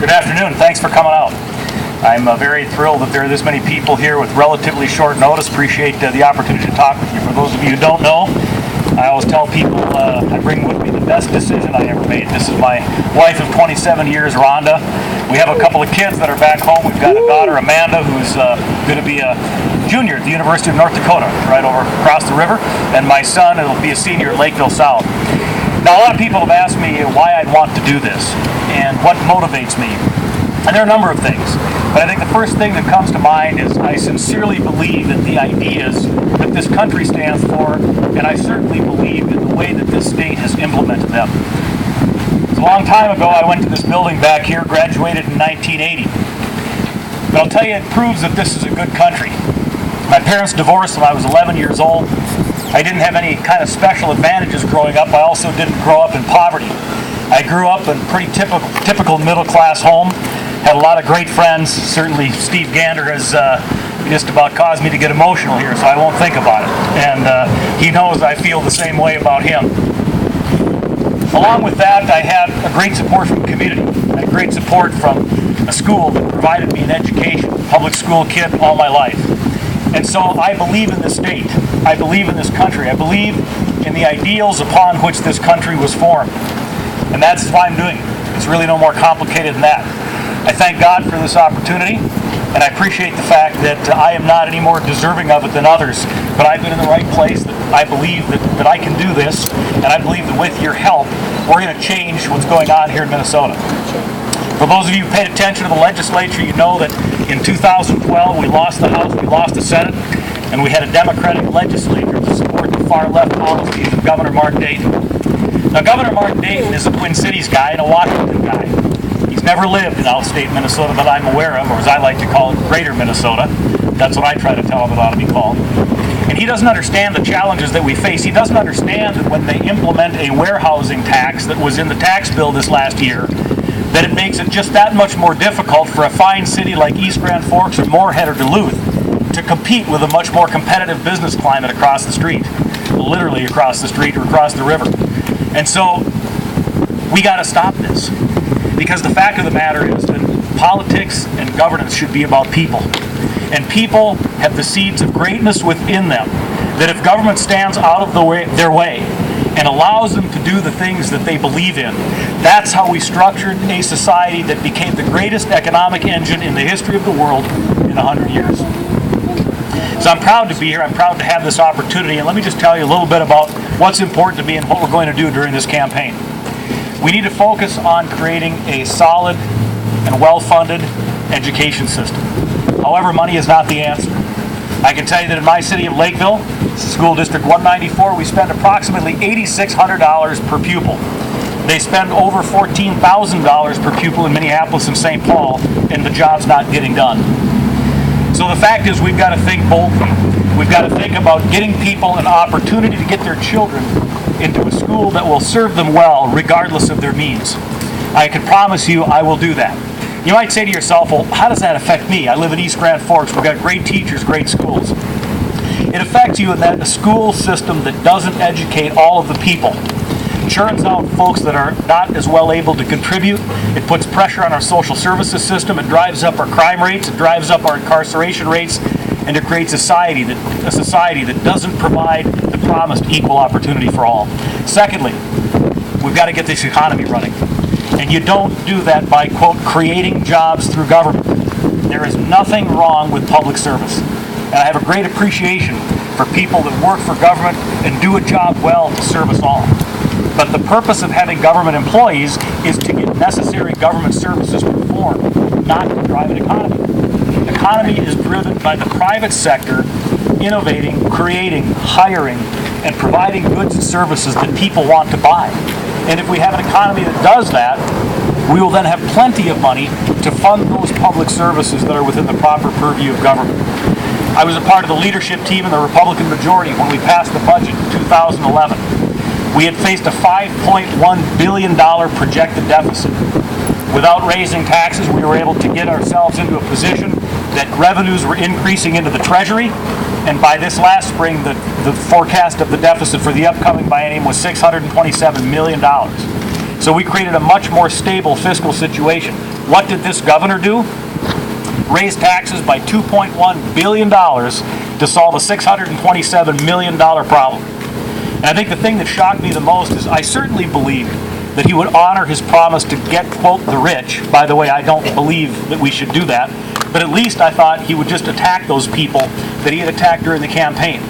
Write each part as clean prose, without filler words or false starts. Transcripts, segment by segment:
Good afternoon. Thanks for coming out. I'm very thrilled that there are this many people here with relatively short notice. Appreciate the opportunity to talk with you. For those of you who don't know, I always tell people I bring with me the best decision I ever made. This is my wife of 27 years, Rhonda. We have a couple of kids that are back home. We've got a daughter, Amanda, who's going to be a junior at the University of North Dakota, right over across the river, and my son will be a senior at Lakeville South. Now, a lot of people have asked me why I'd want to do this and what motivates me. And there are a number of things. But I think the first thing that comes to mind is I sincerely believe in the ideas that this country stands for, and I certainly believe in the way that this state has implemented them. It's a long time ago I went to this building back here, graduated in 1980. But I'll tell you, it proves that this is a good country. My parents divorced when I was 11 years old. I didn't have any kind of special advantages growing up. I also didn't grow up in poverty. I grew up in a pretty typical middle-class home. Had a lot of great friends. Certainly Steve Gander has just about caused me to get emotional here, so I won't think about it. And he knows I feel the same way about him. Along with that, I had a great support from the community. I had great support from a school that provided me an education, public school kid all my life. And so I believe in this state. I believe in this country. I believe in the ideals upon which this country was formed. And that's why I'm doing it. It's really no more complicated than that. I thank God for this opportunity, and I appreciate the fact that I am not any more deserving of it than others, but I've been in the right place. That I believe that I can do this, and I believe that with your help, we're going to change what's going on here in Minnesota. For those of you who paid attention to the legislature, you know that in 2012 we lost the House, we lost the Senate, and we had a Democratic legislature to support the far-left policies of Governor Mark Dayton. Now, Governor Mark Dayton is a Twin Cities guy and a Washington guy. He's never lived in outstate Minnesota that I'm aware of, or as I like to call it, Greater Minnesota. That's what I try to tell him it ought to be called. And he doesn't understand the challenges that we face. He doesn't understand that when they implement a warehousing tax that was in the tax bill this last year, that it makes it just that much more difficult for a fine city like East Grand Forks or Moorhead or Duluth to compete with a much more competitive business climate across the street, literally across the street or across the river. And so we got to stop this, because the fact of the matter is that politics and governance should be about people. And people have the seeds of greatness within them, that if government stands out of their way and allows them to do the things that they believe in, that's how we structured a society that became the greatest economic engine in the history of the world in 100 years. So I'm proud to be here. I'm proud to have this opportunity. And let me just tell you a little bit about what's important to me and what we're going to do during this campaign. We need to focus on creating a solid and well-funded education system. However, money is not the answer. I can tell you that in my city of Lakeville, School District 194, we spend approximately $8,600 per pupil. They spend over $14,000 per pupil in Minneapolis and St. Paul, and the job's not getting done. So the fact is, we've got to think boldly. We've got to think about getting people an opportunity to get their children into a school that will serve them well, regardless of their means. I can promise you I will do that. You might say to yourself, well, how does that affect me? I live in East Grand Forks. We've got great teachers, great schools. It affects you in that a school system that doesn't educate all of the people churns out folks that are not as well able to contribute. It puts pressure on our social services system. It drives up our crime rates. It drives up our incarceration rates. And it creates a society that doesn't provide the promised equal opportunity for all. Secondly, we've got to get this economy running. And you don't do that by, quote, creating jobs through government. There is nothing wrong with public service. And I have a great appreciation for people that work for government and do a job well to serve us all. But the purpose of having government employees is to get necessary government services performed, not to drive an economy. The economy is driven by the private sector innovating, creating, hiring, and providing goods and services that people want to buy. And if we have an economy that does that, we will then have plenty of money to fund those public services that are within the proper purview of government. I was a part of the leadership team in the Republican majority when we passed the budget in 2011. We had faced a $5.1 billion projected deficit. Without raising taxes, we were able to get ourselves into a position that revenues were increasing into the Treasury, and by this last spring, the forecast of the deficit for the upcoming biennium was $627 million. So So we created a much more stable fiscal situation. What did this governor do? Raise taxes by $2.1 billion to solve a $627 million problem. And I think the thing that shocked me the most is I certainly believed that he would honor his promise to get, quote, the rich. By the way, I don't believe that we should do that. But at least I thought he would just attack those people that he had attacked during the campaign.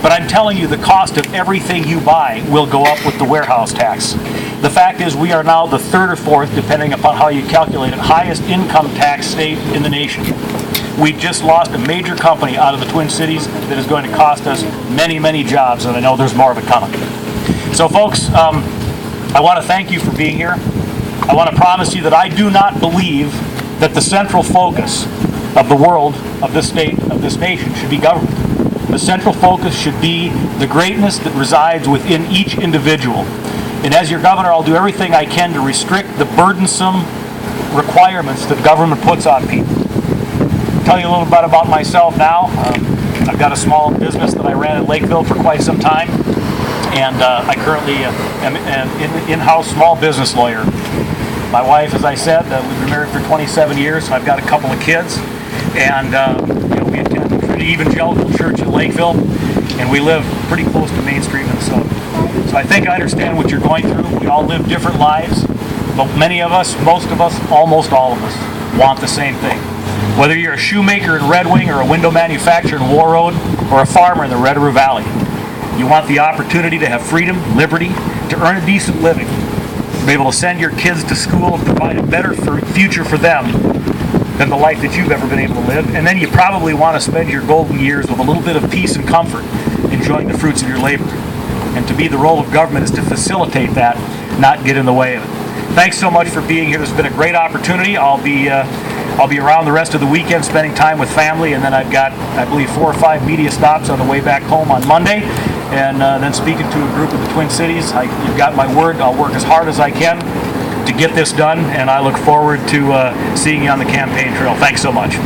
But I'm telling you, the cost of everything you buy will go up with the warehouse tax. The fact is, we are now the third or fourth, depending upon how you calculate it, highest income tax state in the nation. We just lost a major company out of the Twin Cities that is going to cost us many, many jobs, and I know there's more of it coming. So folks, I want to thank you for being here. I want to promise you that I do not believe that the central focus of the world, of this state, of this nation should be government. The central focus should be the greatness that resides within each individual. And as your governor, I'll do everything I can to restrict the burdensome requirements that government puts on people. I'll tell you a little bit about myself now. I've got a small business that I ran in Lakeville for quite some time. And I currently am an in-house small business lawyer. My wife, as I said, we've been married for 27 years, so I've got a couple of kids. And we attend the Trinity Evangelical Church in Lakeville, and we live pretty close to Main Street, Minnesota. So I think I understand what you're going through. We all live different lives, but many of us, most of us, almost all of us want the same thing. Whether you're a shoemaker in Red Wing or a window manufacturer in War Road or a farmer in the Red River Valley, you want the opportunity to have freedom, liberty, to earn a decent living, to be able to send your kids to school and provide a better future for them than the life that you've ever been able to live. And then you probably want to spend your golden years with a little bit of peace and comfort, enjoying the fruits of your labor. And to be the role of government is to facilitate that, not get in the way of it. Thanks so much for being here. This has been a great opportunity. I'll be around the rest of the weekend spending time with family, and then I've got, I believe, 4 or 5 media stops on the way back home on Monday, and then speaking to a group of the Twin Cities. You've got my word. I'll work as hard as I can to get this done, and I look forward to seeing you on the campaign trail. Thanks so much.